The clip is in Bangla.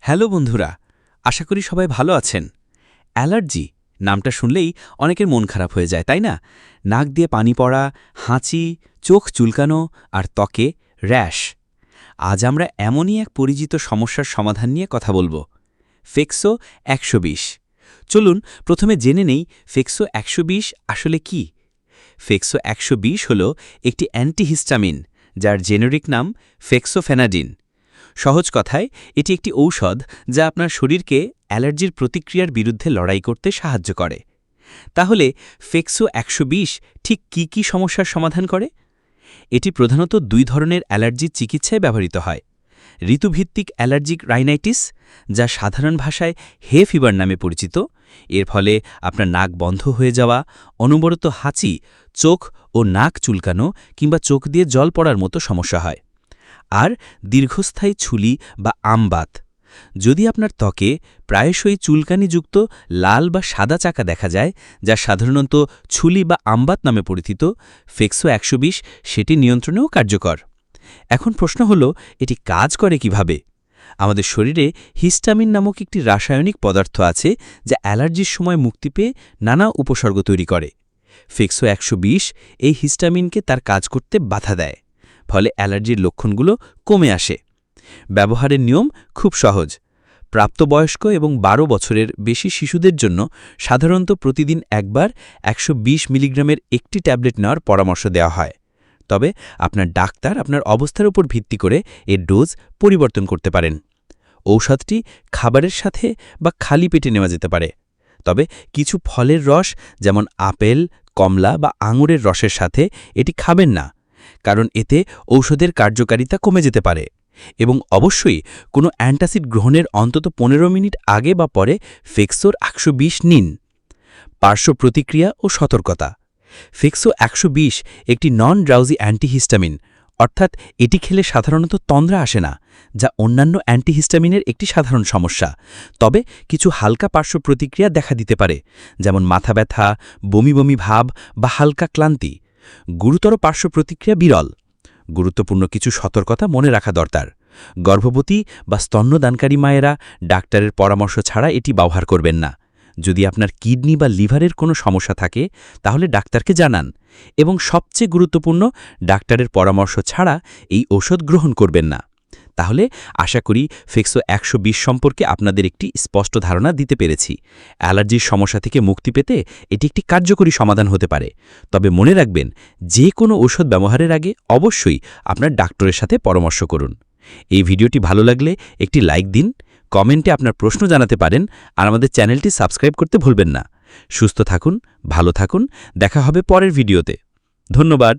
হ্যালো বন্ধুরা, আশা করি সবাই ভালো আছেন। অ্যালার্জি নামটা শুনলেই অনেকের মন খারাপ হয়ে যায়, তাই না? নাক দিয়ে পানি পড়া, হাঁচি, চোখ চুলকানো আর ত্বকে র্যাশ। আজ আমরা এমনই এক পরিচিত সমস্যার সমাধান নিয়ে কথা বলবো, ফেক্সো 120। চলুন প্রথমে জেনে নেই ফেক্সো 120 আসলে কি। ফেক্সো 120 হল একটি অ্যান্টিহিস্টামিন, যার জেনেরিক নাম ফেক্সোফেনাডিন। সহজ কথায় এটি একটি ঔষধ যা আপনার শরীরকে অ্যালার্জির প্রতিক্রিয়ার বিরুদ্ধে লড়াই করতে সাহায্য করে। তাহলে ফেক্সো 120 ঠিক কি সমস্যার সমাধান করে? এটি প্রধানত দুই ধরনের অ্যালার্জির চিকিৎসায় ব্যবহৃত হয়। ঋতুভিত্তিক অ্যালার্জিক রাইনাইটিস, যা সাধারণ ভাষায় হে ফিভার নামে পরিচিত। এর ফলে আপনার নাক বন্ধ হয়ে যাওয়া, অনবরত হাঁচি, চোখ ও নাক চুলকানো কিংবা চোখ দিয়ে জল পড়ার মতো সমস্যা হয়। আর দীর্ঘস্থায়ী ছুলি বা আমবাত, যদি আপনার ত্বকে প্রায়শই চুলকানিযুক্ত লাল বা সাদা চাকা দেখা যায়, যা সাধারণত ছুলি বা আমবাত নামে পরিচিত, ফেক্সো 120 সেটি নিয়ন্ত্রণেও কার্যকর। এখন প্রশ্ন হল, এটি কাজ করে কিভাবে? আমাদের শরীরে হিস্টামিন নামক একটি রাসায়নিক পদার্থ আছে, যা অ্যালার্জির সময় মুক্তি পেয়ে নানা উপসর্গ তৈরি করে। ফেক্সো 120 এই হিস্টামিনকে তার কাজ করতে বাধা দেয়, ফলে অ্যালার্জির লক্ষণগুলো কমে আসে। ব্যবহারের নিয়ম খুব সহজ। প্রাপ্তবয়স্ক এবং 12 বছরের বেশি শিশুদের জন্য সাধারণত প্রতিদিন একবার 120 মিলিগ্রামের একটি ট্যাবলেট নেওয়ার পরামর্শ দেওয়া হয়। তবে আপনার ডাক্তার আপনার অবস্থার উপর ভিত্তি করে এর ডোজ পরিবর্তন করতে পারেন। ঔষধটি খাবারের সাথে বা খালি পেটে নেওয়া যেতে পারে। তবে কিছু ফলের রস, যেমন আপেল, কমলা বা আঙুরের রসের সাথে এটি খাবেন না, কারণ এতে ঔষধের কার্যকারিতা কমে যেতে পারে। এবং অবশ্যই কোনো অ্যান্টাসিড গ্রহণের অন্তত 15 মিনিট আগে বা পরে ফেক্সোর 120 নিন। পার্শ্ব প্রতিক্রিয়া ও সতর্কতা। ফেক্সো 120 একটি নন ড্রাউজি অ্যান্টিহিস্টামিন, অর্থাৎ এটি খেলে সাধারণত তন্দ্রা আসে না, যা অন্যান্য অ্যান্টিহিস্টামিনের একটি সাধারণ সমস্যা। তবে কিছু হালকা পার্শ্ব প্রতিক্রিয়া দেখা দিতে পারে, যেমন মাথা ব্যথা, বমি বমি ভাব বা হালকা ক্লান্তি। গুরুতর পার্শ্ব প্রতিক্রিয়া বিরল। গুরুত্বপূর্ণ কিছু সতর্কতা মনে রাখা দরকার। গর্ভবতী বা স্তন্যদানকারী মায়েরা ডাক্তারের পরামর্শ ছাড়া এটি ব্যবহার করবেন না। যদি আপনার কিডনি বা লিভারের কোনো সমস্যা থাকে, তাহলে ডাক্তারকে জানান। এবং সবচেয়ে গুরুত্বপূর্ণ, ডাক্তারের পরামর্শ ছাড়া এই ঔষধ গ্রহণ করবেন না। তাহলে আশা করি ফেক্সো 120 সম্পর্কে আপনাদের একটি স্পষ্ট ধারণা দিতে পেরেছি। অ্যালার্জির সমস্যা থেকে মুক্তি পেতে এটি একটি কার্যকরী সমাধান হতে পারে। তবে মনে রাখবেন, যে কোনো ঔষধ ব্যবহারের আগে অবশ্যই আপনার ডাক্তারের সাথে পরামর্শ করুন। এই ভিডিওটি ভালো লাগলে একটি লাইক দিন, কমেন্টে আপনার প্রশ্ন জানাতে পারেন, আর আমাদের চ্যানেলটি সাবস্ক্রাইব করতে ভুলবেন না। সুস্থ থাকুন, ভালো থাকুন, দেখা হবে পরের ভিডিওতে। ধন্যবাদ।